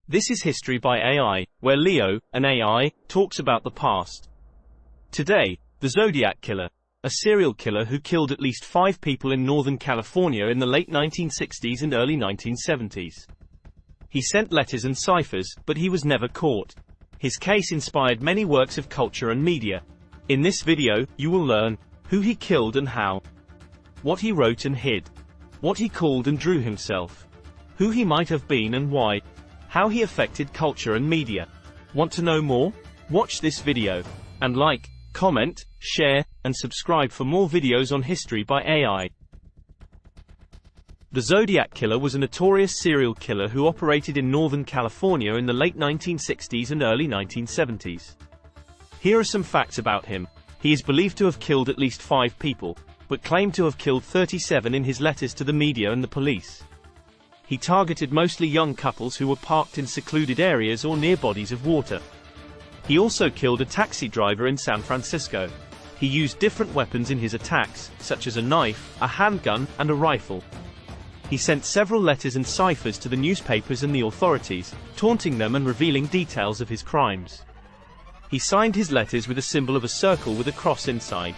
This is History by AI, where Leo, an AI, talks about the past. Today, the Zodiac Killer, a serial killer who killed at least 5 people in Northern California in the late 1960s and early 1970s. He sent letters and ciphers, but he was never caught. His case inspired many works of culture and media. In this video, you will learn who he killed and how, what he wrote and hid, what he called and drew himself, who he might have been and why, how he affected culture and media. Want to know more? Watch this video. And like, comment, share, and subscribe for more videos on History by AI. The Zodiac Killer was a notorious serial killer who operated in Northern California in the late 1960s and early 1970s. Here are some facts about him. He is believed to have killed at least 5 people, but claimed to have killed 37 in his letters to the media and the police. He targeted mostly young couples who were parked in secluded areas or near bodies of water. He also killed a taxi driver in San Francisco. He used different weapons in his attacks, such as a knife, a handgun, and a rifle. He sent several letters and ciphers to the newspapers and the authorities, taunting them and revealing details of his crimes. He signed his letters with a symbol of a circle with a cross inside.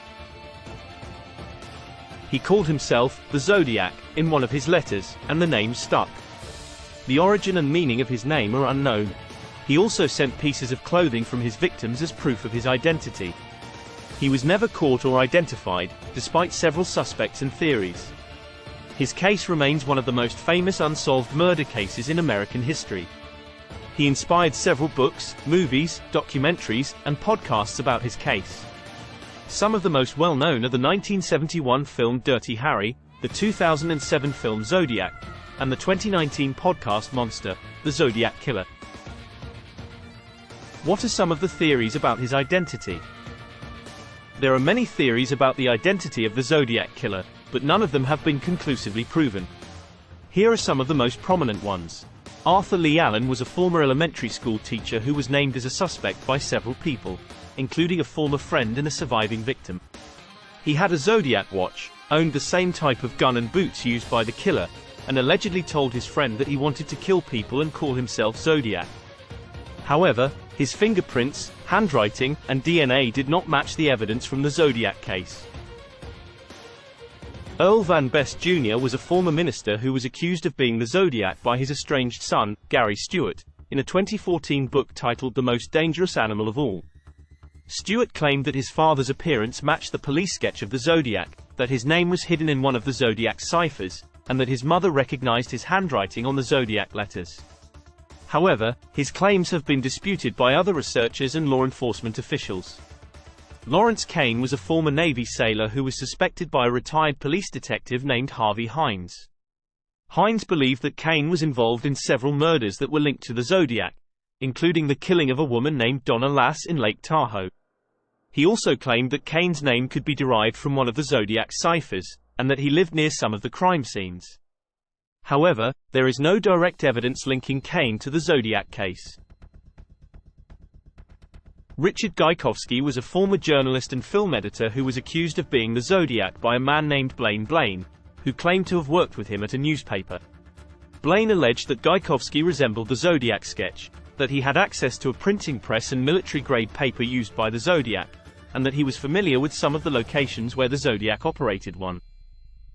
He called himself the Zodiac in one of his letters, and the name stuck. The origin and meaning of his name are unknown. He also sent pieces of clothing from his victims as proof of his identity. He was never caught or identified, despite several suspects and theories. His case remains one of the most famous unsolved murder cases in American history. He inspired several books, movies, documentaries, and podcasts about his case. Some of the most well-known are the 1971 film Dirty Harry, the 2007 film Zodiac, and the 2019 podcast Monster, the Zodiac Killer. What are some of the theories about his identity? There are many theories about the identity of the Zodiac Killer, but none of them have been conclusively proven. Here are some of the most prominent ones. Arthur Lee Allen was a former elementary school teacher who was named as a suspect by several people, including a former friend and a surviving victim. He had a Zodiac watch, owned the same type of gun and boots used by the killer, and allegedly told his friend that he wanted to kill people and call himself Zodiac. However, his fingerprints, handwriting, and DNA did not match the evidence from the Zodiac case. Earl Van Best Jr. was a former minister who was accused of being the Zodiac by his estranged son, Gary Stewart, in a 2014 book titled The Most Dangerous Animal of All. Stewart claimed that his father's appearance matched the police sketch of the Zodiac, that his name was hidden in one of the Zodiac ciphers, and that his mother recognized his handwriting on the Zodiac letters. However, his claims have been disputed by other researchers and law enforcement officials. Lawrence Kane was a former Navy sailor who was suspected by a retired police detective named Harvey Hines. Hines believed that Kane was involved in several murders that were linked to the Zodiac, including the killing of a woman named Donna Lass in Lake Tahoe. He also claimed that Kane's name could be derived from one of the Zodiac ciphers, and that he lived near some of the crime scenes. However, there is no direct evidence linking Kane to the Zodiac case. Richard Gajkowski was a former journalist and film editor who was accused of being the Zodiac by a man named Blaine Blaine, who claimed to have worked with him at a newspaper. Blaine alleged that Gajkowski resembled the Zodiac sketch, that he had access to a printing press and military-grade paper used by the Zodiac, and that he was familiar with some of the locations where the Zodiac operated one.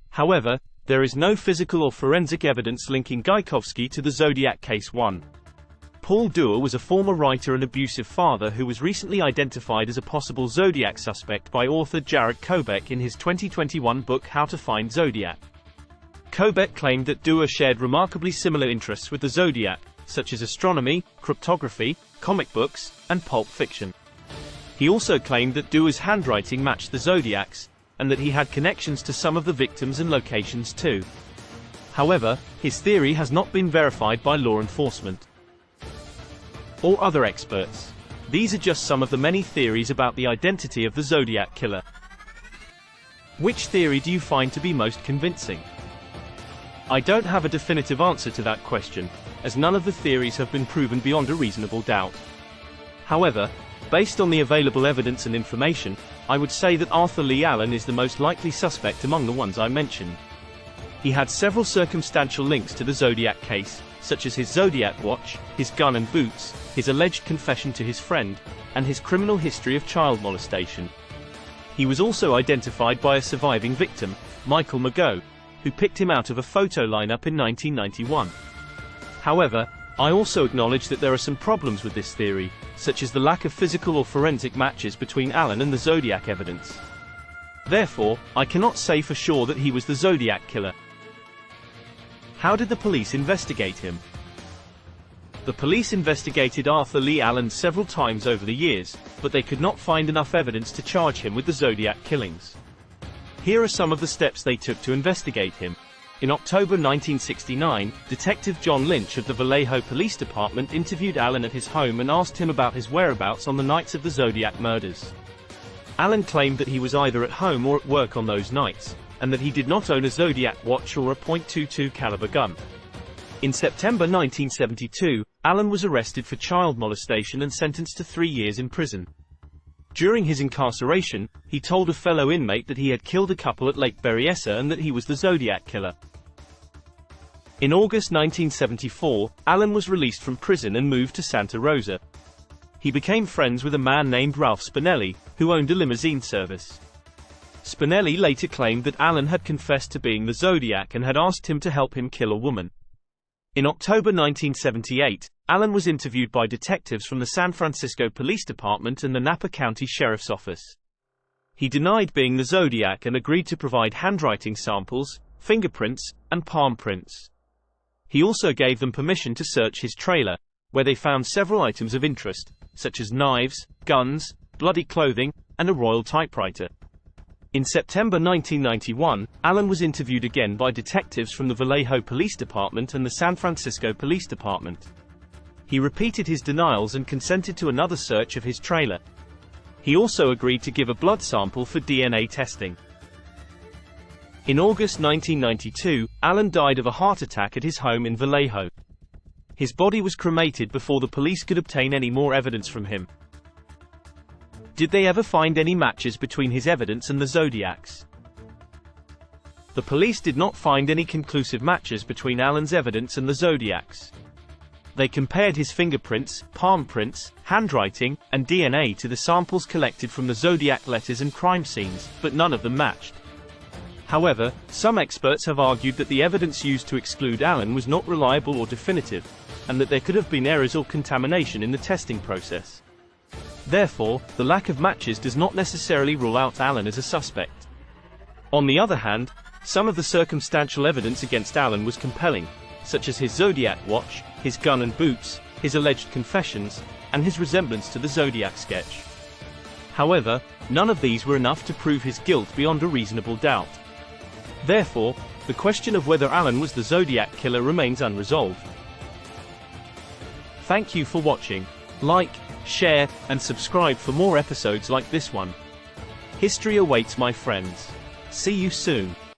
However, there is no physical or forensic evidence linking Gajkowski to the Zodiac Case 1. Paul Dewar was a former writer and abusive father who was recently identified as a possible Zodiac suspect by author Jared Kobeck in his 2021 book How to Find Zodiac. Kobeck claimed that Dewar shared remarkably similar interests with the Zodiac, such as astronomy, cryptography, comic books, and pulp fiction. He also claimed that Dewar's handwriting matched the Zodiac's, and that he had connections to some of the victims and locations too. However, his theory has not been verified by law enforcement or other experts. These are just some of the many theories about the identity of the Zodiac Killer. Which theory do you find to be most convincing? I don't have a definitive answer to that question, as none of the theories have been proven beyond a reasonable doubt. However, based on the available evidence and information, I would say that Arthur Lee Allen is the most likely suspect among the ones I mentioned. He had several circumstantial links to the Zodiac case, such as his Zodiac watch, his gun and boots, his alleged confession to his friend, and his criminal history of child molestation. He was also identified by a surviving victim, Michael Mageau, who picked him out of a photo lineup in 1991. However, I also acknowledge that there are some problems with this theory, such as the lack of physical or forensic matches between Allen and the Zodiac evidence. Therefore, I cannot say for sure that he was the Zodiac Killer. How did the police investigate him? The police investigated Arthur Lee Allen several times over the years, but they could not find enough evidence to charge him with the Zodiac killings. Here are some of the steps they took to investigate him. In October 1969, Detective John Lynch of the Vallejo Police Department interviewed Allen at his home and asked him about his whereabouts on the nights of the Zodiac murders. Allen claimed that he was either at home or at work on those nights, and that he did not own a Zodiac watch or a .22 caliber gun. In September 1972, Allen was arrested for child molestation and sentenced to 3 years in prison. During his incarceration, he told a fellow inmate that he had killed a couple at Lake Berryessa and that he was the Zodiac Killer. In August 1974, Allen was released from prison and moved to Santa Rosa. He became friends with a man named Ralph Spinelli, who owned a limousine service. Spinelli later claimed that Allen had confessed to being the Zodiac and had asked him to help him kill a woman. In October 1978, Allen was interviewed by detectives from the San Francisco Police Department and the Napa County Sheriff's Office. He denied being the Zodiac and agreed to provide handwriting samples, fingerprints, and palm prints. He also gave them permission to search his trailer, where they found several items of interest, such as knives, guns, bloody clothing, and a royal typewriter. In September 1991, Allen was interviewed again by detectives from the Vallejo Police Department and the San Francisco Police Department. He repeated his denials and consented to another search of his trailer. He also agreed to give a blood sample for DNA testing. In August 1992, Allen died of a heart attack at his home in Vallejo. His body was cremated before the police could obtain any more evidence from him. Did they ever find any matches between his evidence and the Zodiac's? The police did not find any conclusive matches between Allen's evidence and the Zodiac's. They compared his fingerprints, palm prints, handwriting, and DNA to the samples collected from the Zodiac letters and crime scenes, but none of them matched. However, some experts have argued that the evidence used to exclude Allen was not reliable or definitive, and that there could have been errors or contamination in the testing process. Therefore, the lack of matches does not necessarily rule out Allen as a suspect. On the other hand, some of the circumstantial evidence against Allen was compelling, such as his Zodiac watch, his gun and boots, his alleged confessions, and his resemblance to the Zodiac sketch. However, none of these were enough to prove his guilt beyond a reasonable doubt. Therefore, the question of whether Allen was the Zodiac Killer remains unresolved. Thank you for watching. Like, share, and subscribe for more episodes like this one. History awaits, my friends. See you soon.